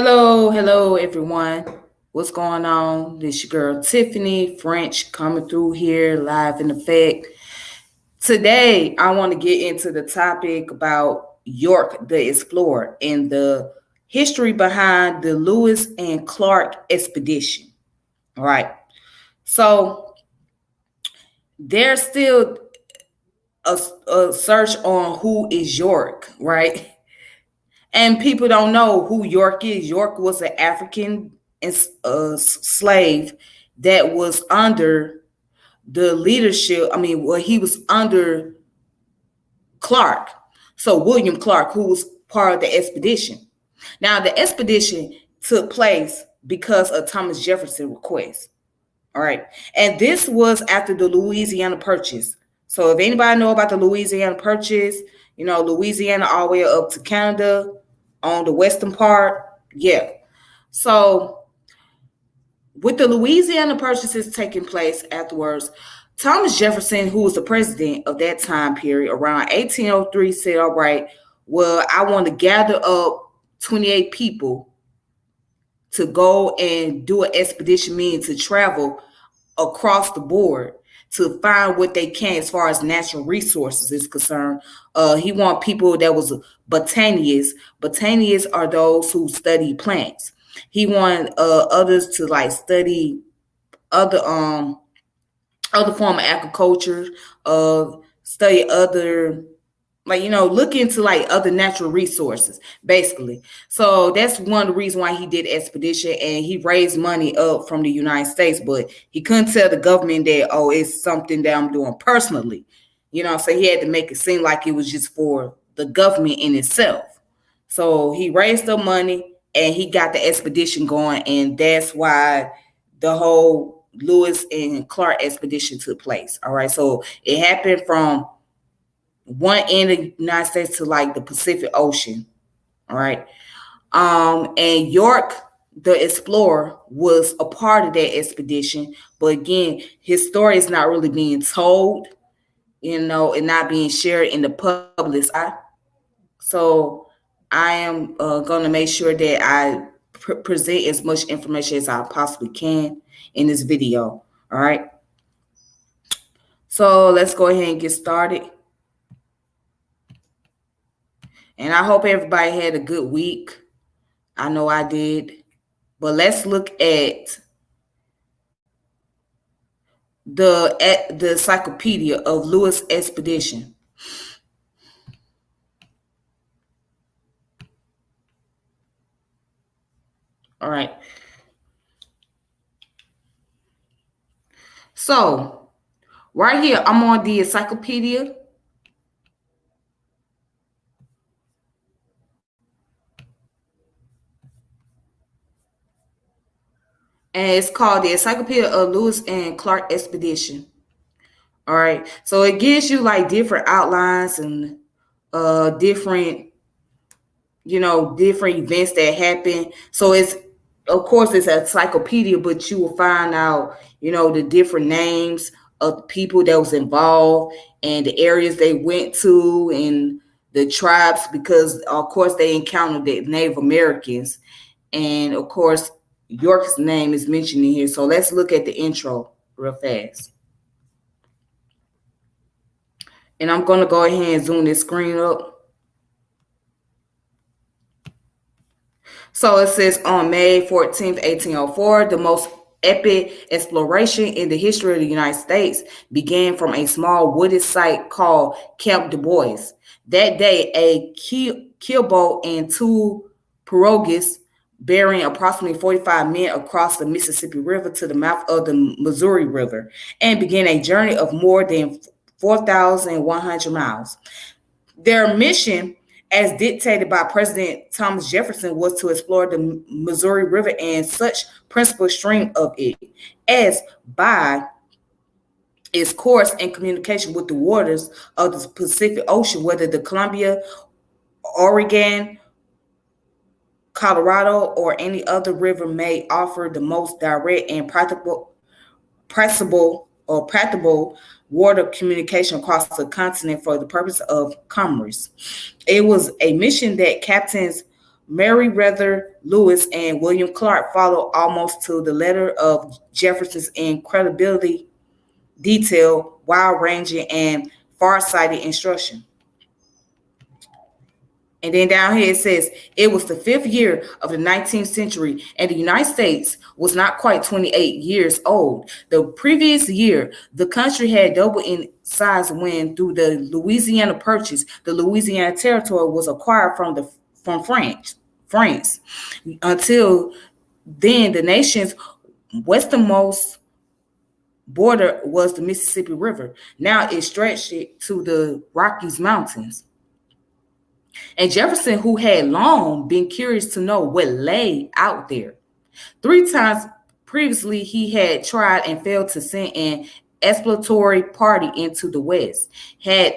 Hello everyone. What's going on? This your girl Tiffany French coming through here live in effect. Today, I want to get into the topic about York the Explorer and the history behind the Lewis and Clark expedition. All right. So there's still a search on who is York, right? And people don't know who York is. York was an African slave that was under the leadership. He was under Clark. So William Clark, who was part of the expedition. Now, the expedition took place because of Thomas Jefferson's request. All right. And this was after the Louisiana Purchase. So if anybody know about the Louisiana Purchase, Louisiana all the way up to Canada on the western part. Yeah. So with the Louisiana Purchases taking place afterwards, Thomas Jefferson, who was the president of that time period around 1803, said, all right, well, I want to gather up 28 people to go and do an expedition, meaning to travel across the board to find what they can as far as natural resources is concerned. He want people that was botanists. Botanists are those who study plants. He want others to like study other form of agriculture, study other look into like other natural resources, basically. So that's one of the reasons why he did expedition, and he raised money up from the United States, but he couldn't tell the government that, oh, it's something that I'm doing personally. So he had to make it seem like it was just for the government in itself. So he raised the money and he got the expedition going, and that's why the whole Lewis and Clark expedition took place. All right. So it happened from one end of the United States to like the Pacific Ocean. All right. And York the Explorer was a part of that expedition. But again, his story is not really being told, and not being shared in the public eye. So I am going to make sure that I present as much information as I possibly can in this video. All right. So let's go ahead and get started. And I hope everybody had a good week. I know I did. But let's look at the encyclopedia of Lewis Expedition. All right. So right here, I'm on the encyclopedia. And it's called the Encyclopedia of Lewis and Clark Expedition. All right. So it gives you like different outlines and different events that happen. So it's, of course, it's an encyclopedia, but you will find out, the different names of the people that was involved and the areas they went to and the tribes, because of course they encountered the Native Americans. And of course, York's name is mentioned in here. So let's look at the intro real fast. And I'm going to go ahead and zoom this screen up. So it says on May 14th, 1804, the most epic exploration in the history of the United States began from a small wooded site called Camp Du Bois. That day, a keelboat and two pirogues bearing approximately 45 men across the Mississippi River to the mouth of the Missouri River and began a journey of more than 4,100 miles. Their mission, as dictated by President Thomas Jefferson, was to explore the Missouri River and such principal stream of it as by its course and communication with the waters of the Pacific Ocean, whether the Columbia, Oregon, Colorado, or any other river may offer the most direct and practicable water communication across the continent for the purpose of commerce. It was a mission that Captains Meriwether Lewis and William Clark followed almost to the letter of Jefferson's incredibility, detailed, wide-ranging, and far-sighted instruction. And then down here it says it was the fifth year of the 19th century, and the United States was not quite 28 years old. The previous year, the country had doubled in size when, through the Louisiana Purchase, the Louisiana Territory was acquired from France. Until then, the nation's westernmost border was the Mississippi River. Now it stretched it to the Rockies Mountains. And Jefferson, who had long been curious to know what lay out there, 3 times previously he had tried and failed to send an exploratory party into the West, had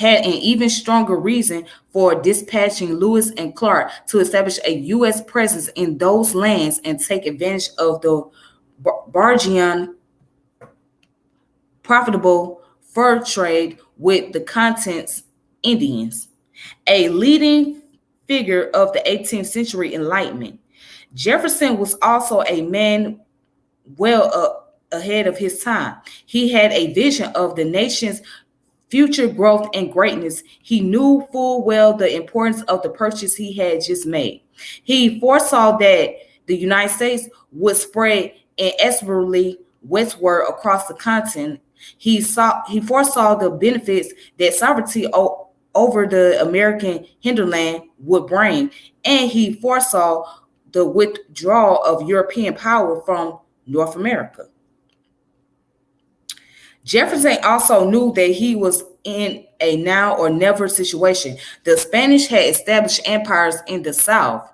an even stronger reason for dispatching Lewis and Clark to establish a U.S. presence in those lands and take advantage of the burgeoning profitable fur trade with the continent's Indians. A leading figure of the 18th century Enlightenment, Jefferson was also a man well ahead of his time. He had a vision of the nation's future growth and greatness. He knew full well the importance of the purchase he had just made. He foresaw that the United States would spread inexorably westward across the continent. He foresaw the benefits that sovereignty over the American hinterland would bring, and he foresaw the withdrawal of European power from North America. Jefferson also knew that he was in a now or never situation. The Spanish had established empires in the South,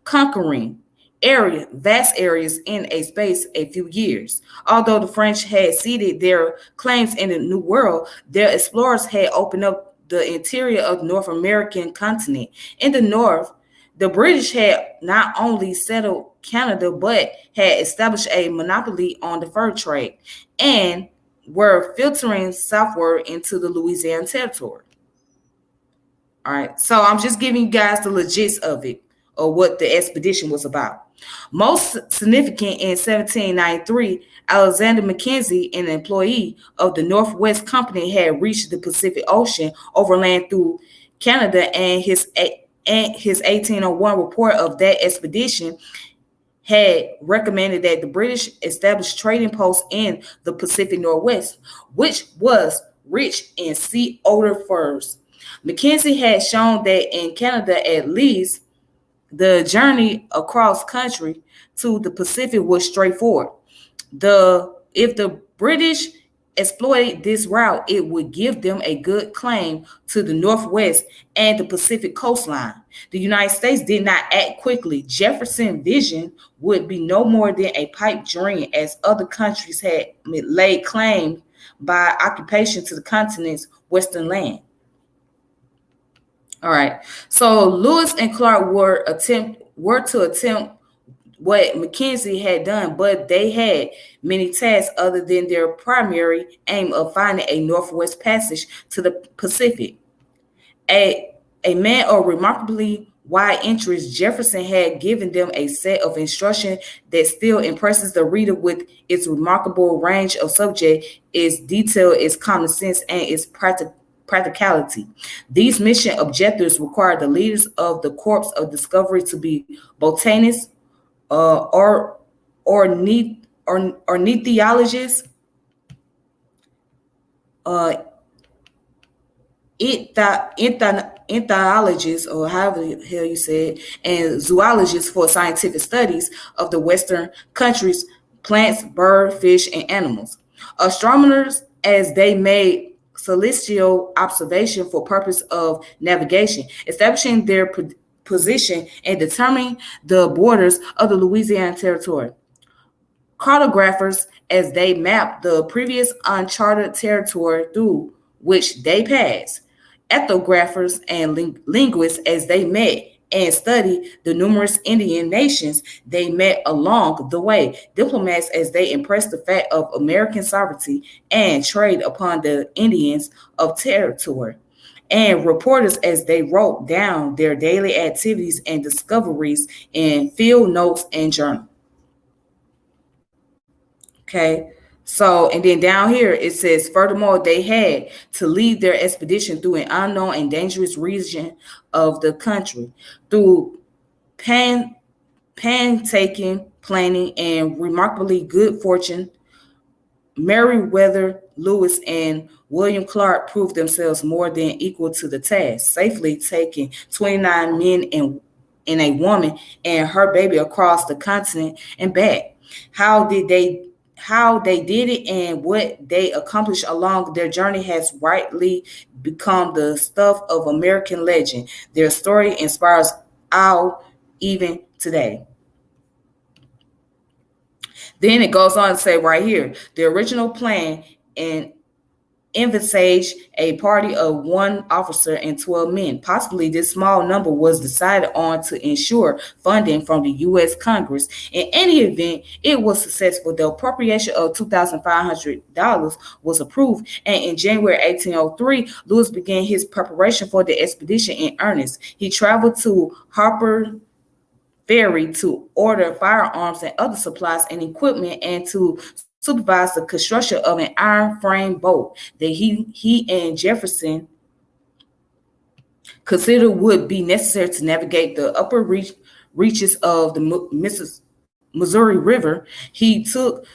conquering vast areas in a space a few years. Although the French had ceded their claims in the New World, their explorers had opened up the interior of the North American continent. In the North, the British had not only settled Canada, but had established a monopoly on the fur trade and were filtering southward into the Louisiana Territory. All right, so I'm just giving you guys the logistics of it, or what the expedition was about. Most significant, in 1793, Alexander Mackenzie, an employee of the Northwest Company, had reached the Pacific Ocean overland through Canada, and his 1801 report of that expedition had recommended that the British establish trading posts in the Pacific Northwest, which was rich in sea otter furs. Mackenzie had shown that in Canada, at least, the journey across country to the Pacific was straightforward. If the British exploited this route, it would give them a good claim to the Northwest and the Pacific coastline. The United States did not act quickly. Jefferson's vision would be no more than a pipe dream, as other countries had laid claim by occupation to the continent's western land. All right. So Lewis and Clark were to attempt what Mackenzie had done, but they had many tasks other than their primary aim of finding a northwest passage to the Pacific. A man of remarkably wide interest, Jefferson had given them a set of instruction that still impresses the reader with its remarkable range of subject, its detail, its common sense, and its practicality. These mission objectives require the leaders of the Corps of Discovery to be botanists, ornithologists, entomologists, or however the hell you say it, and zoologists for scientific studies of the Western countries, plants, birds, fish, and animals. Astronomers, as they made celestial observation for purpose of navigation, establishing their position and determining the borders of the Louisiana Territory. Cartographers, as they mapped the previous uncharted territory through which they passed. Ethnographers and linguists, as they met and studied the numerous Indian nations they met along the way. Diplomats, as they impressed the fact of American sovereignty and trade upon the Indians of territory. and reporters as they wrote down their daily activities and discoveries in field notes and journals. Okay. So, and then down here it says, furthermore, they had to lead their expedition through an unknown and dangerous region of the country through pan, painstaking planning and remarkably good fortune. Meriwether Lewis and William Clark proved themselves more than equal to the task, safely taking 29 men and a woman and her baby across the continent and back. How did they how they did it and what they accomplished along their journey has rightly become the stuff of American legend. Their story inspires awe even today. Then it goes on to say right here, the original plan and envisaged a party of one officer and 12 men. Possibly this small number was decided on to ensure funding from the U.S. Congress. In any event, it was successful. The appropriation of $2,500 was approved, and in January 1803, Lewis began his preparation for the expedition in earnest. He traveled to Harper Ferry to order firearms and other supplies and equipment and to supervise the construction of an iron frame boat that he and Jefferson considered would be necessary to navigate the upper reaches of the Missouri River. He took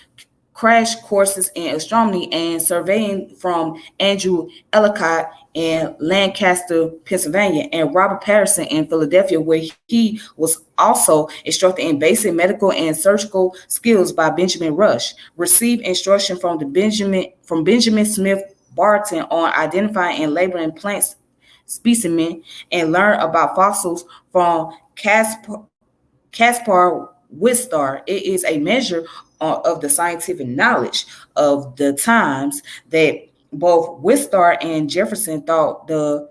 crash courses in astronomy and surveying from Andrew Ellicott in Lancaster, Pennsylvania, and Robert Patterson in Philadelphia, where he was also instructed in basic medical and surgical skills by Benjamin Rush. Received instruction from Benjamin Smith Barton on identifying and labeling plant specimen, and learned about fossils from Caspar Wistar. It is a measure of the scientific knowledge of the times that both Wistar and Jefferson thought the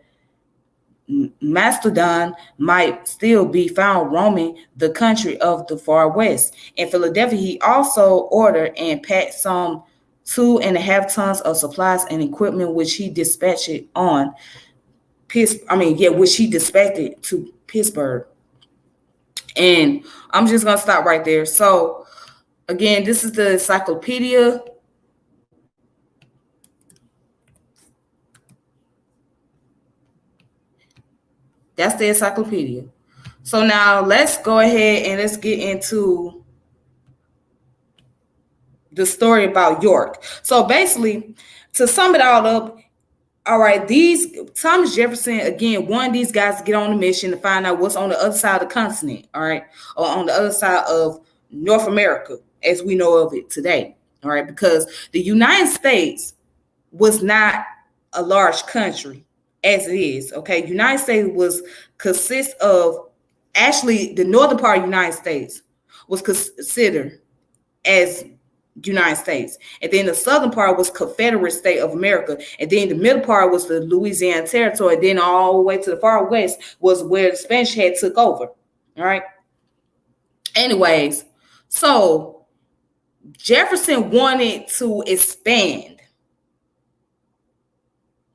mastodon might still be found roaming the country of the far west. In Philadelphia, he also ordered and packed some 2.5 tons of supplies and equipment, which he dispatched which he dispatched to Pittsburgh. And I'm just gonna stop right there. So again, this is the encyclopedia. That's the encyclopedia. So now let's go ahead and let's get into the story about York. So basically, to sum it all up, all right, Thomas Jefferson again wanted these guys to get on the mission to find out what's on the other side of the continent, all right, or on the other side of North America as we know of it today, all right, because the United States was not a large country as it is, okay. United States consists of, actually the northern part of the United States was considered as United States, and then the southern part was Confederate State of America, and then the middle part was the Louisiana Territory, and then all the way to the far west was where the Spanish had took over. All right. Anyways, so Jefferson wanted to expand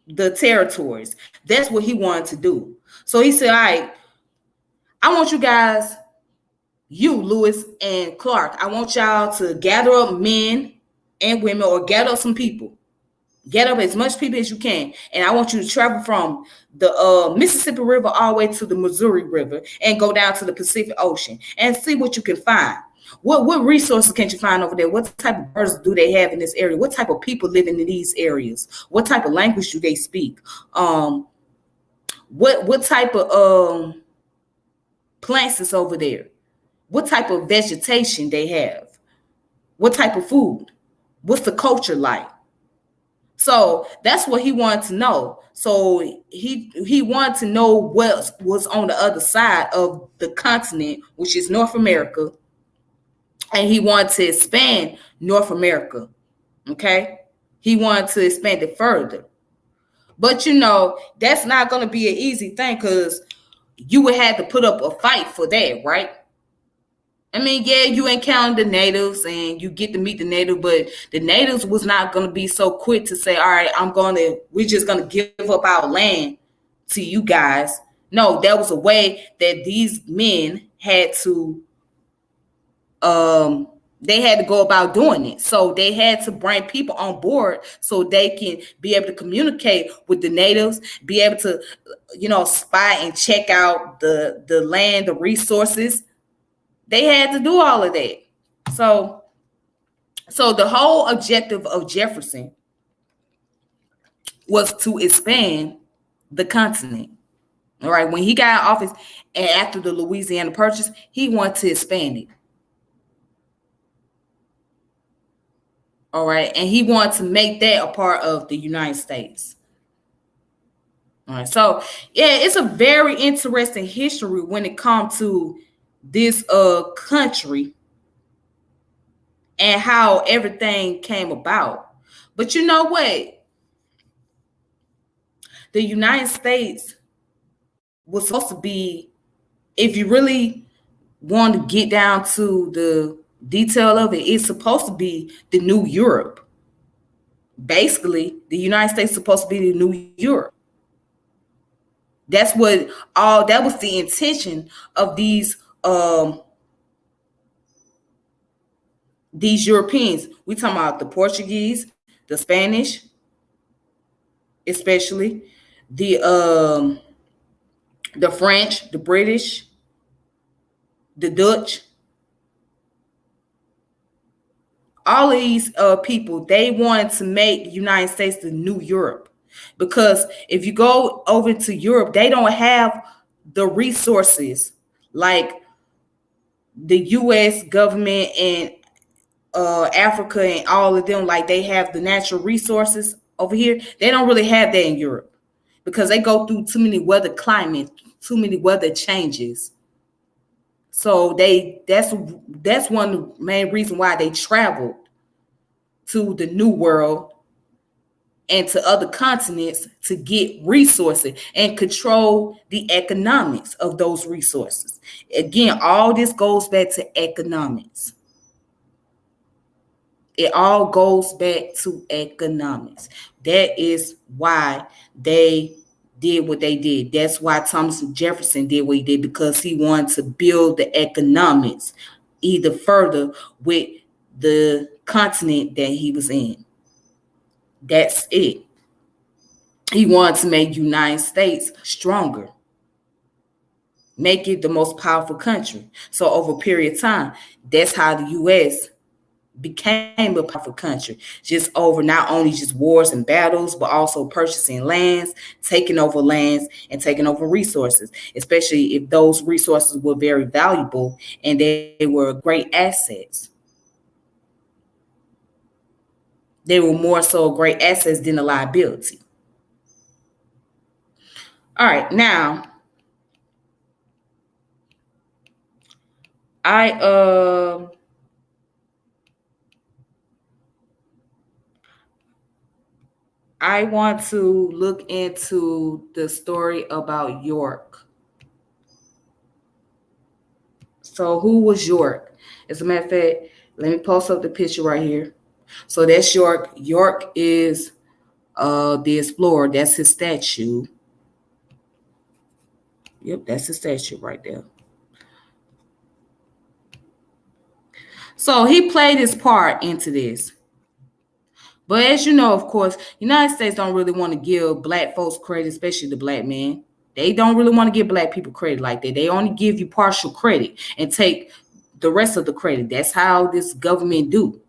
the territories. That's what he wanted to do. So he said, all right, I want you guys, you, Lewis and Clark, I want y'all to gather up men and women, or gather up some people. Get up as much people as you can. And I want you to travel from the Mississippi River all the way to the Missouri River and go down to the Pacific Ocean and see what you can find. What resources can you find over there? What type of birds do they have in this area? What type of people living in these areas? What type of language do they speak? What type of plants is over there? What type of vegetation they have? What type of food? What's the culture like? So that's what he wanted to know. So he wanted to know what was on the other side of the continent, which is North America. And he wanted to expand North America. Okay. He wanted to expand it further. But that's not going to be an easy thing, because you would have to put up a fight for that, right? I mean, yeah, you encounter the natives and you get to meet the native, but the natives was not going to be so quick to say, all right, we're just going to give up our land to you guys. No, there was a way that these men had to um they had to go about doing it. So they had to bring people on board so they can be able to communicate with the natives, be able to, spy and check out the land, the resources. They had to do all of that. So the whole objective of Jefferson was to expand the continent. All right. When he got in office and after the Louisiana Purchase, he wanted to expand it. All right. And he wanted to make that a part of the United States. All right. So yeah, it's a very interesting history when it comes to this country and how everything came about. But you know what? The United States was supposed to be, if you really want to get down to the detail of it, it's supposed to be the new Europe. Basically, the United States is supposed to be the new Europe. That was the intention of these Europeans. We talking about the Portuguese, the Spanish, especially the French, the British, the Dutch. All of these people, they wanted to make the United States the new Europe. Because if you go over to Europe, they don't have the resources like the U.S. government and Africa and all of them. Like they have the natural resources over here. They don't really have that in Europe because they go through too many weather climates, too many weather changes. So that's one of the main reasons why they traveled to the New World and to other continents to get resources and control the economics of those resources. Again, all this goes back to economics. It all goes back to economics. That is why they did what they did. That's why Thomas Jefferson did what he did, because he wanted to build the economics either further with the continent that he was in. That's it. He wanted to make United States stronger, make it the most powerful country. So over a period of time, that's how the U.S. became a powerful country, just over not only just wars and battles, but also purchasing lands, taking over lands, and taking over resources, especially if those resources were very valuable and they were great assets. They were more so great assets than a liability. All right, now I I want to look into the story about York. So who was York? As a matter of fact, let me post up the picture right here. So that's York. York is the explorer. That's his statue. Yep, that's his statue right there. So he played his part into this. But as you know, of course, United States don't really want to give black folks credit, especially the black men. They don't really want to give black people credit like that. They only give you partial credit and take the rest of the credit. That's how this government do.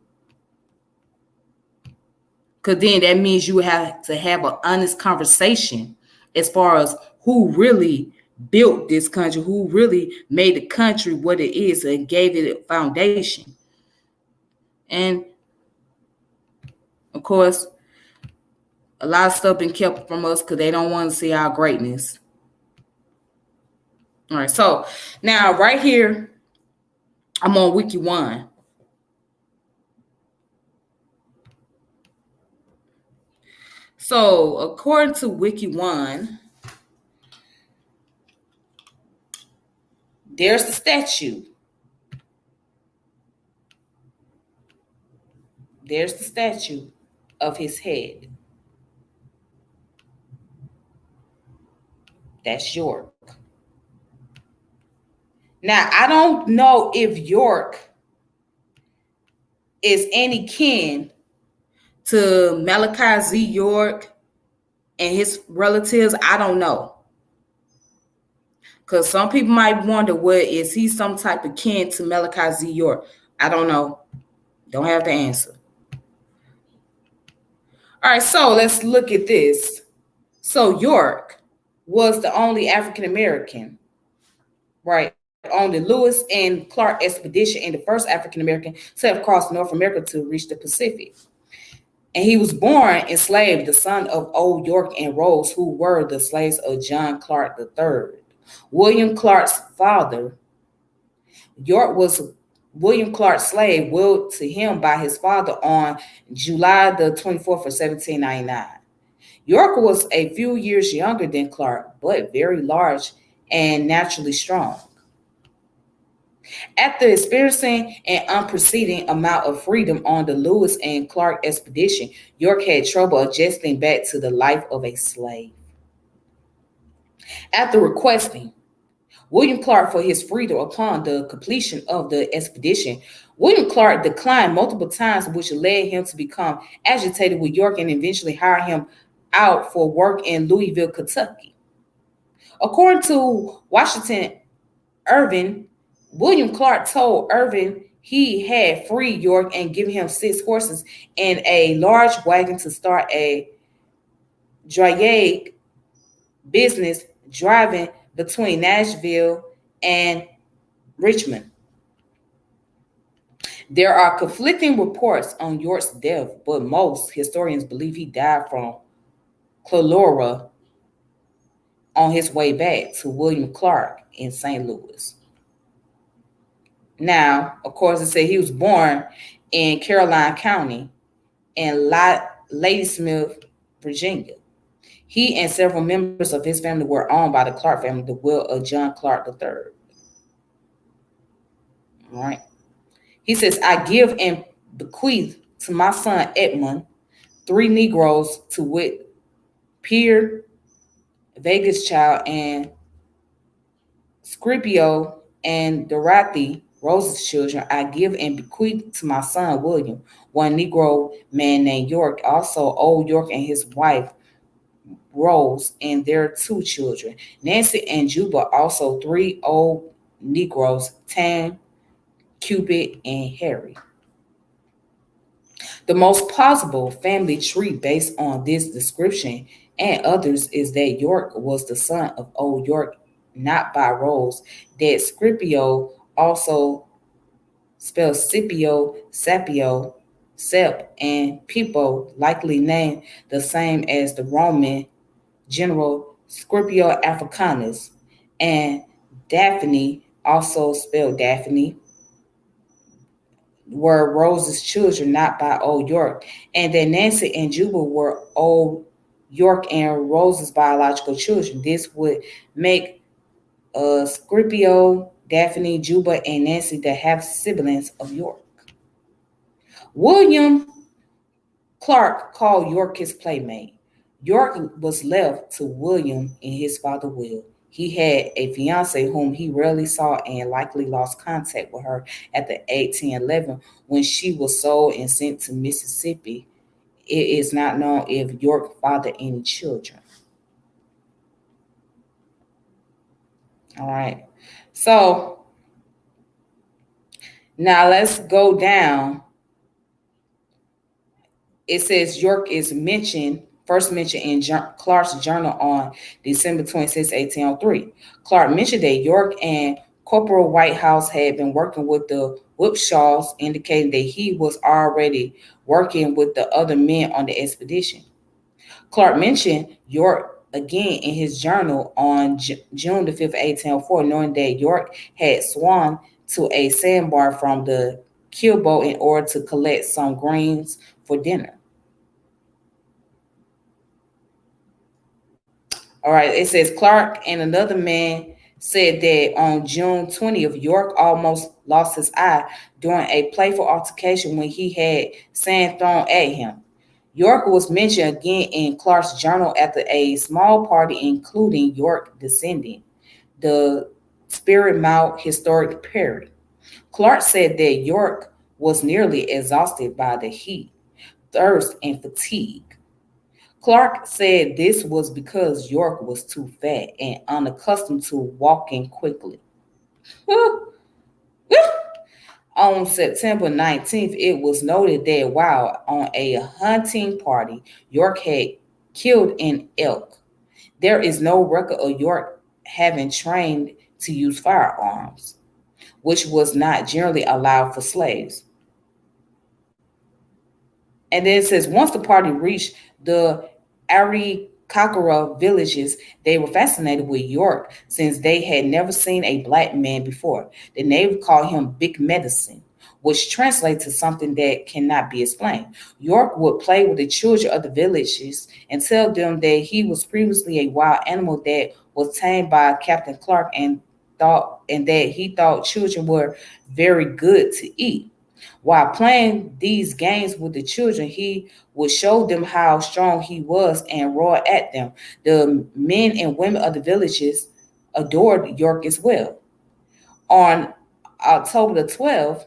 Because then that means you have to have an honest conversation as far as who really built this country, who really made the country what it is and gave it a foundation. And of course, a lot of stuff been kept from us because they don't want to see our greatness. All right, so now right here, I'm on Wiki One. So according to Wiki One, there's the statue. There's the statue of his head. That's York. Now, I don't know if York is any kin to Malachi Z. York and his relatives. I don't know. Because some people might wonder, what is he some type of kin to Malachi Z. York? I don't know. Don't have the answer. All right, so let's look at this. So York was the only African American, right, on the Lewis and Clark expedition, and the first African American to have crossed North America to reach the Pacific. And he was born enslaved, the son of Old York and Rose, who were the slaves of John Clark III. William Clark's father, York, was William Clark's slave willed to him by his father on July the 24th of 1799. York was a few years younger than Clark, but very large and naturally strong. After experiencing an unprecedented amount of freedom on the Lewis and Clark expedition, York had trouble adjusting back to the life of a slave. After requesting William Clark for his freedom upon the completion of the expedition, William Clark declined multiple times, which led him to become agitated with York and eventually hire him out for work in Louisville, Kentucky. According to Washington Irving, William Clark told Irving he had freed York and given him 6 horses and a large wagon to start a dryage business driving between Nashville and Richmond. There are conflicting reports on York's death, but most historians believe he died from cholera on his way back to William Clark in St. Louis. Now, of course, it said he was born in Caroline County in Ladysmith, Virginia. He and several members of his family were owned by the Clark family, the will of John Clark III. All right. He says, I give and bequeath to my son Edmund 3 Negroes, to wit, Pierre, Vegas child, and Scipio and Dorothy, Rose's children. I give and bequeath to my son William 1 Negro man named York, also Old York and his wife Rose, and their 2 children, Nancy and Juba, also 3 old Negroes, Tam, Cupid, and Harry. The most plausible family tree based on this description and others is that York was the son of Old York, not by Rose, that Scipio, also spelled Scipio, Sapio, Sep, and Pipo, likely named the same as the Roman general Scipio Africanus, and Daphne, also spelled Daphne, were Rose's children, not by Old York, and that Nancy and Juba were Old York and Rose's biological children. This would make Scipio, Daphne, Juba, and Nancy the half siblings of York. William Clark called York his playmate. York was left to William in his father's will. He had a fiancee whom he rarely saw and likely lost contact with her at the 1811 when she was sold and sent to Mississippi. It is not known if York fathered any children. All right. So now let's go down. It says York is first mentioned in Clark's journal on December 26, 1803. Clark mentioned that York and Corporal Whitehouse had been working with the Whipshaws, indicating that he was already working with the other men on the expedition. Clark mentioned York again in his journal on June the 5th, 1804, knowing that York had swum to a sandbar from the keelboat in order to collect some greens for dinner. All right, it says Clark and another man said that on June 20th, York almost lost his eye during a playful altercation when he had sand thrown at him. York was mentioned again in Clark's journal after a small party including York descending the Spirit Mount Historic Period. Clark said that York was nearly exhausted by the heat, thirst, and fatigue. Clark said this was because York was too fat and unaccustomed to walking quickly. On September 19th, it was noted that while on a hunting party, York had killed an elk. There is no record of York having trained to use firearms, which was not generally allowed for slaves. And then it says once the party reached the Arikakara villages, they were fascinated with York since they had never seen a black man before. The natives called him Big Medicine, which translates to something that cannot be explained. York would play with the children of the villages and tell them that he was previously a wild animal that was tamed by Captain Clark and that he thought children were very good to eat. While playing these games with the children, he would show them how strong he was and roar at them. The men and women of the villages adored York as well. On October the 12th,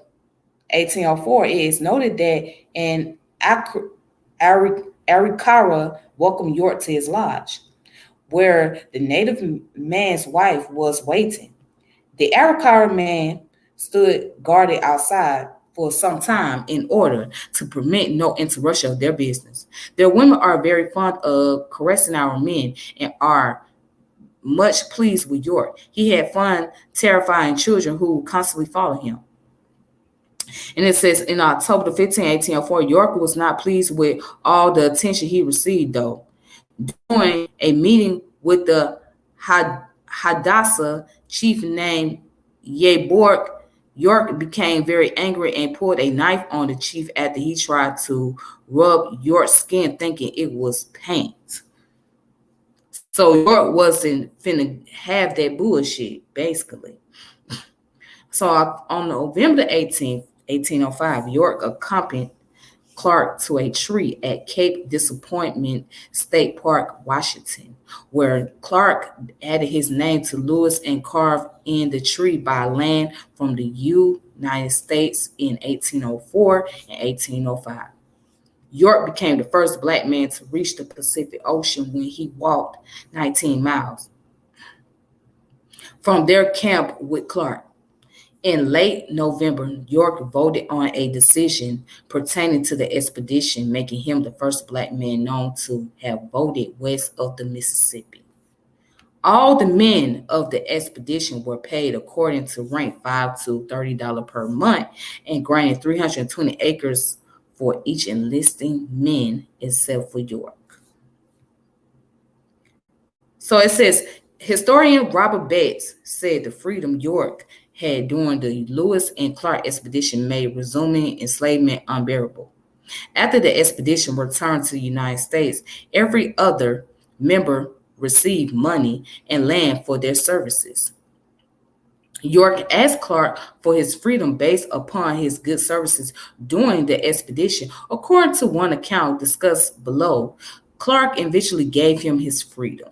1804, it is noted that an Arikara welcomed York to his lodge, where the native man's wife was waiting. The Arikara man stood guarded outside for some time in order to permit no interruption of their business. Their women are very fond of caressing our men and are much pleased with York. He had fun terrifying children who constantly follow him. And it says in October 15, 1804, York was not pleased with all the attention he received, though. During a meeting with the Hadassah chief named Yebork, York became very angry and pulled a knife on the chief after he tried to rub York's skin, thinking it was paint. So York wasn't finna have that bullshit, basically. So on November the 18th, 1805, York accompanied Clark to a tree at Cape Disappointment State Park, Washington, where Clark added his name to Lewis and carved in the tree by land from the United States in 1804 and 1805. York became the first black man to reach the Pacific Ocean when he walked 19 miles from their camp with Clark. In late November, York voted on a decision pertaining to the expedition, making him the first black man known to have voted west of the Mississippi. All the men of the expedition were paid according to rank $5 to $30 per month and granted 320 acres for each enlisting men except for York. So it says historian Robert Betts said the freedom York had during the Lewis and Clark expedition made resuming enslavement unbearable. After the expedition returned to the United States, every other member received money and land for their services. York asked Clark for his freedom based upon his good services during the expedition. According to one account discussed below, Clark eventually gave him his freedom.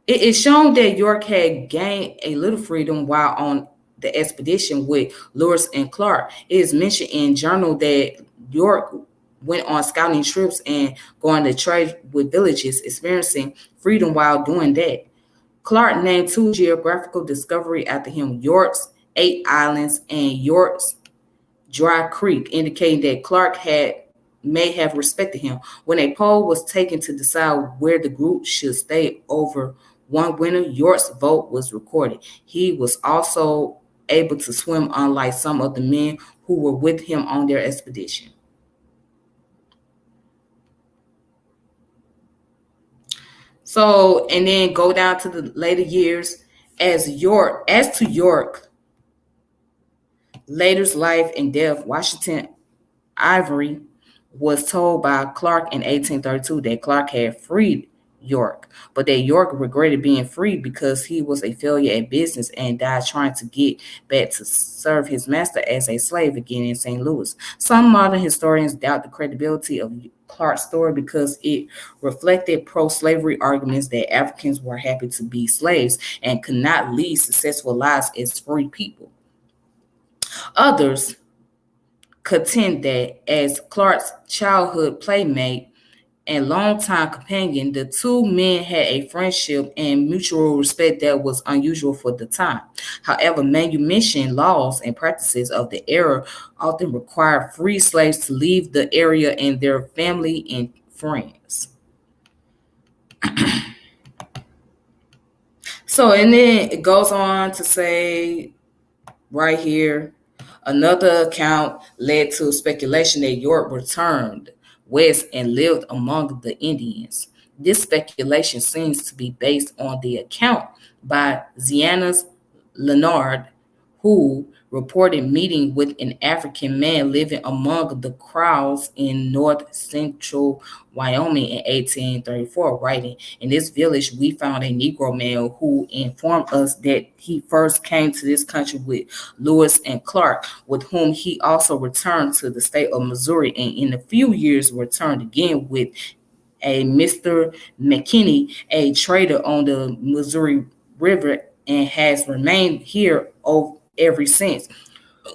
It is shown that York had gained a little freedom while on the expedition with Lewis and Clark. It is mentioned in journal that York went on scouting trips and going to trade with villages, experiencing freedom while doing that. Clark named two geographical discoveries after him, York's Eight Islands and York's Dry Creek, indicating that Clark may have respected him. When a poll was taken to decide where the group should stay over one winter, York's vote was recorded. He was also able to swim, unlike some of the men who were with him on their expedition. So, and then go down to the later years as to York, later's life and death, Washington Ivory was told by Clark in 1832 that Clark had freed York, but that York regretted being free because he was a failure at business and died trying to get back to serve his master as a slave again in St. Louis. Some modern historians doubt the credibility of Clark's story because it reflected pro slavery arguments that Africans were happy to be slaves and could not lead successful lives as free people. Others contend that as Clark's childhood playmate and longtime companion, the two men had a friendship and mutual respect that was unusual for the time. However, manumission laws and practices of the era often required free slaves to leave the area and their family and friends. So, and then it goes on to say right here, another account led to speculation that York returned west and lived among the Indians. This speculation seems to be based on the account by Zianus Leonard, who reported meeting with an African man living among the Crows in north central Wyoming in 1834, writing, "In this village, we found a Negro man who informed us that he first came to this country with Lewis and Clark, with whom he also returned to the state of Missouri, and in a few years returned again with a Mr. McKinney, a trader on the Missouri River, and has remained here ever since,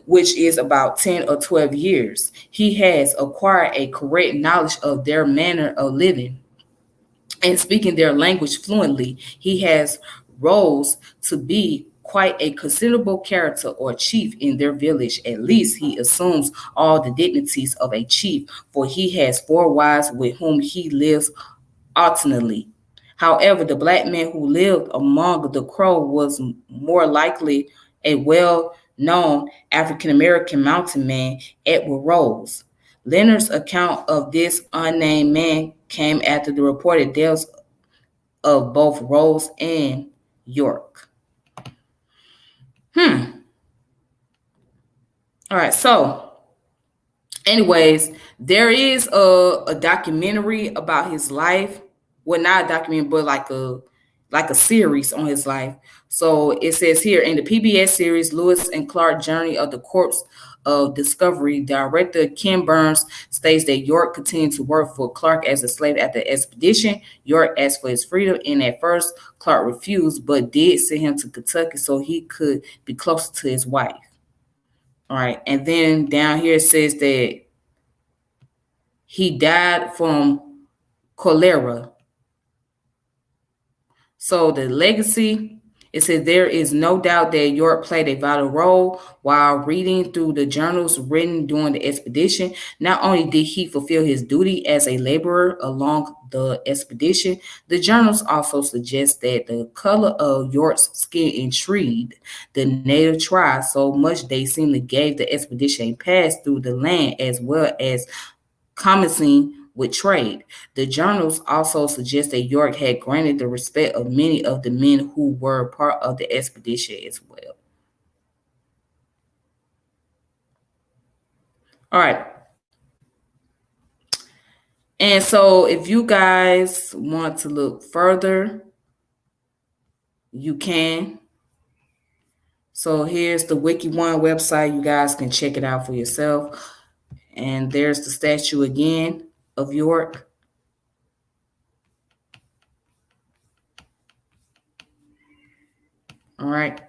which is about 10 or 12 years. He has acquired a correct knowledge of their manner of living and speaking their language fluently. He has rose to be quite a considerable character or chief in their village. At least he assumes all the dignities of a chief, for he has 4 wives with whom he lives alternately. However, the black man who lived among the Crow was more likely a well-known African American mountain man, Edward Rose. Leonard's account of this unnamed man came after the reported deaths of both Rose and York. All right, so anyways, there is a documentary about his life. Well, not a documentary, but like a series on his life. So it says here in the PBS series, Lewis and Clark Journey of the Corpse of Discovery, director Ken Burns states that York continued to work for Clark as a slave at the expedition. York asked for his freedom, and at first Clark refused, but did send him to Kentucky so he could be closer to his wife. All right, and then down here it says that he died from cholera. So the legacy, it says there is no doubt that York played a vital role while reading through the journals written during the expedition. Not only did he fulfill his duty as a laborer along the expedition, the journals also suggest that the color of York's skin intrigued the native tribes so much they seemingly gave the expedition a pass through the land as well as commencing with trade. The journals also suggest that York had granted the respect of many of the men who were part of the expedition as well. All right. And so if you guys want to look further, you can. So here's the Wiki One website. You guys can check it out for yourself. And there's the statue again of York. All right.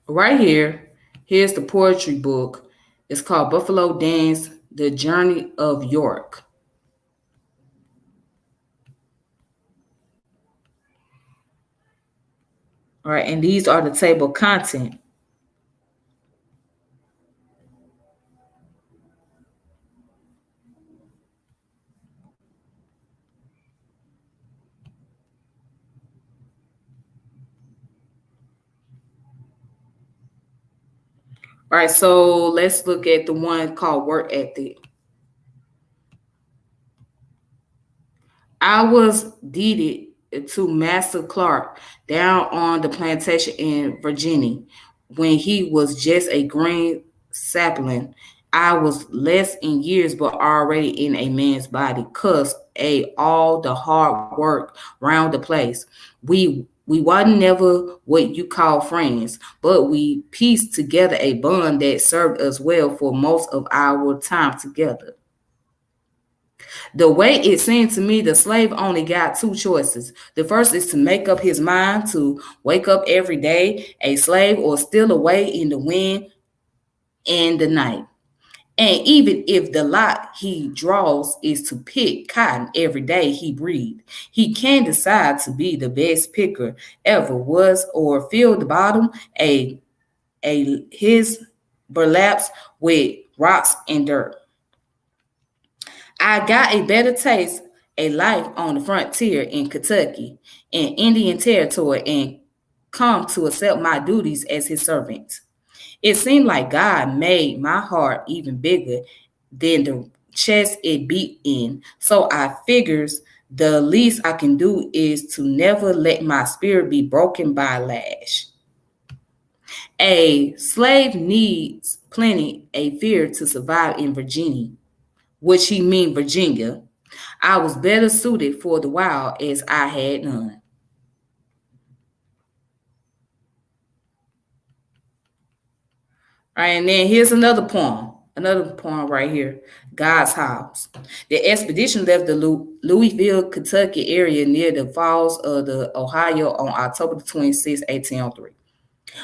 Right here, here's the poetry book. It's called Buffalo Dance, The Journey of York. All right, and these are the table content. All right, so let's look at the one called work ethic. I was deeded to Master Clark down on the plantation in Virginia when he was just a green sapling. I was less in years, but already in a man's body, cause all the hard work round the place. We wasn't never what you call friends, but we pieced together a bond that served us well for most of our time together. The way it seemed to me, the slave only got two choices. The first is to make up his mind to wake up every day a slave or still away in the wind and the night. And even if the lot he draws is to pick cotton every day he breathes, he can decide to be the best picker ever was or fill the bottom a his burlaps with rocks and dirt. I got a better taste, a life on the frontier in Kentucky, in Indian Territory, and come to accept my duties as his servant. It seemed like God made my heart even bigger than the chest it beat in. So I figures the least I can do is to never let my spirit be broken by a lash. A slave needs plenty a fear to survive in Virginia, which he mean Virginia. I was better suited for the wild as I had none. All right, and then here's another poem right here, God's House. The expedition left the Louisville, Kentucky area near the falls of the Ohio on October 26, 1803.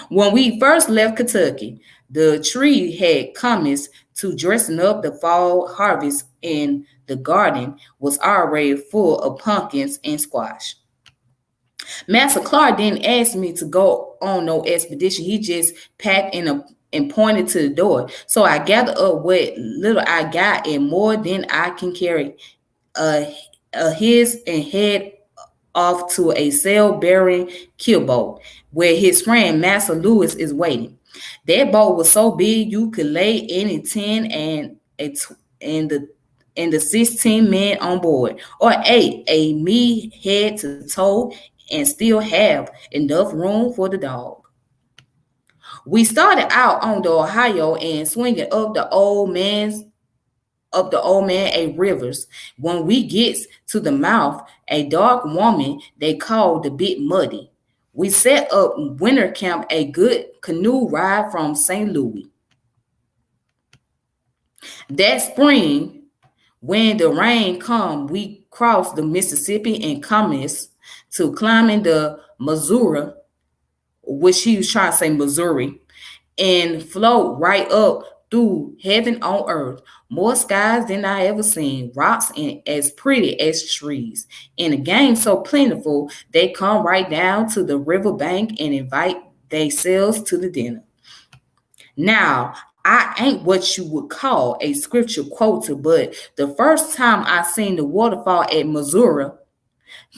When we first left Kentucky, the tree had commenced to dressing up the fall harvest, and the garden was already full of pumpkins and squash. Master Clark didn't ask me to go on no expedition. He just packed and pointed to the door. So I gathered up what little I got and more than I can carry. Uh, his and head off to a sail bearing keelboat where his friend Master Lewis is waiting. That boat was so big you could lay any 10 and the 16 men on board, or eight, a me head to toe, and still have enough room for the dog. We started out on the Ohio and swinging up the old man a rivers. When we gets to the mouth, a dark woman they called the Bit Muddy. We set up winter camp a good canoe ride from St. Louis. That spring, when the rain come, we crossed the Mississippi and commenced to climbing the Missouri, which he was trying to say Missouri, and float right up through heaven on earth. More skies than I ever seen, rocks and as pretty as trees. And a game so plentiful, they come right down to the riverbank and invite themselves to the dinner. Now, I ain't what you would call a scripture quoter, but the first time I seen the waterfall at Missouri,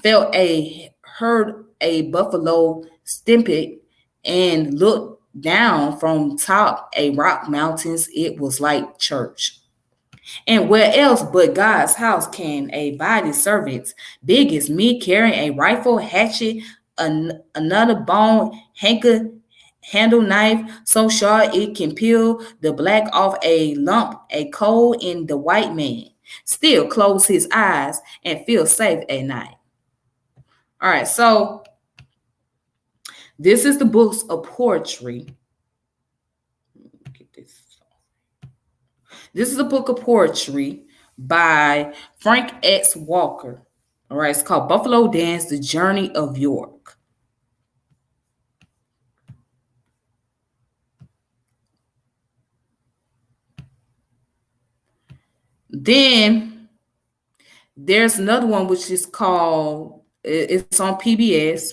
felt a heard a buffalo stimpet and looked down from top a rock mountains. It was like church. And where else but God's house can a body servant big as me carrying a rifle, hatchet, another bone handle knife so sharp it can peel the black off a lump, a coal in the white man, still close his eyes and feel safe at night. All right, so this is the books of poetry. Get this. This is a book of poetry by Frank X. Walker. All right, it's called Buffalo Dance: The Journey of York. Then there's another one which is called, it's on PBS.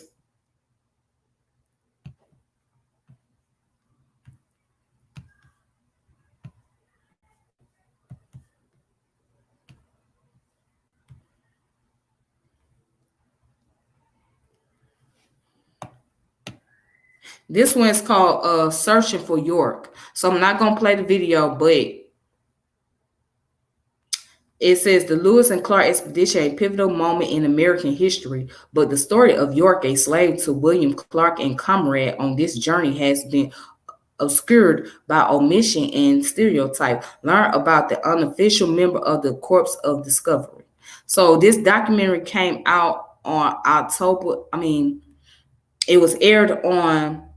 This one's called Searching for York. So I'm not going to play the video, but it says the Lewis and Clark expedition, a pivotal moment in American history, but the story of York, a slave to William Clark and comrade on this journey, has been obscured by omission and stereotype. Learn about the unofficial member of the Corps of Discovery. So this documentary came out on it was aired on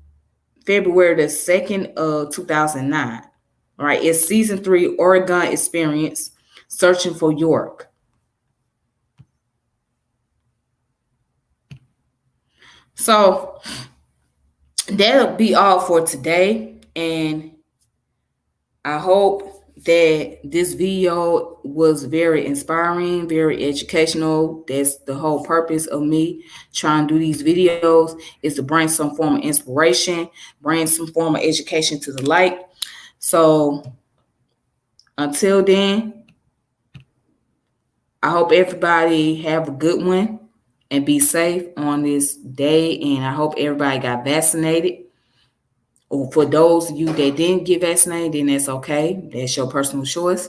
February the 2nd of 2009. All right, it's season 3, Oregon Experience, Searching for York. So that'll be all for today. And I hope that this video was very inspiring, very educational. That's the whole purpose of me trying to do these videos, is to bring some form of inspiration, bring some form of education to the light. So until then, I hope everybody have a good one and be safe on this day. And I hope everybody got vaccinated. Or for those of you that didn't get vaccinated, then that's okay. That's your personal choice.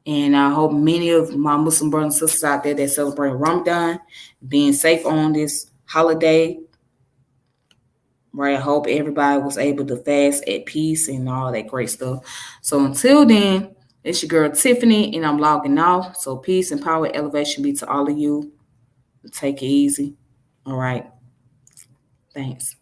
And I hope many of my Muslim brothers and sisters out there that celebrate Ramadan being safe on this holiday. Right? I hope everybody was able to fast at peace and all that great stuff. So until then, it's your girl Tiffany, and I'm logging off. So peace and power, elevation be to all of you. Take it easy. All right. Thanks.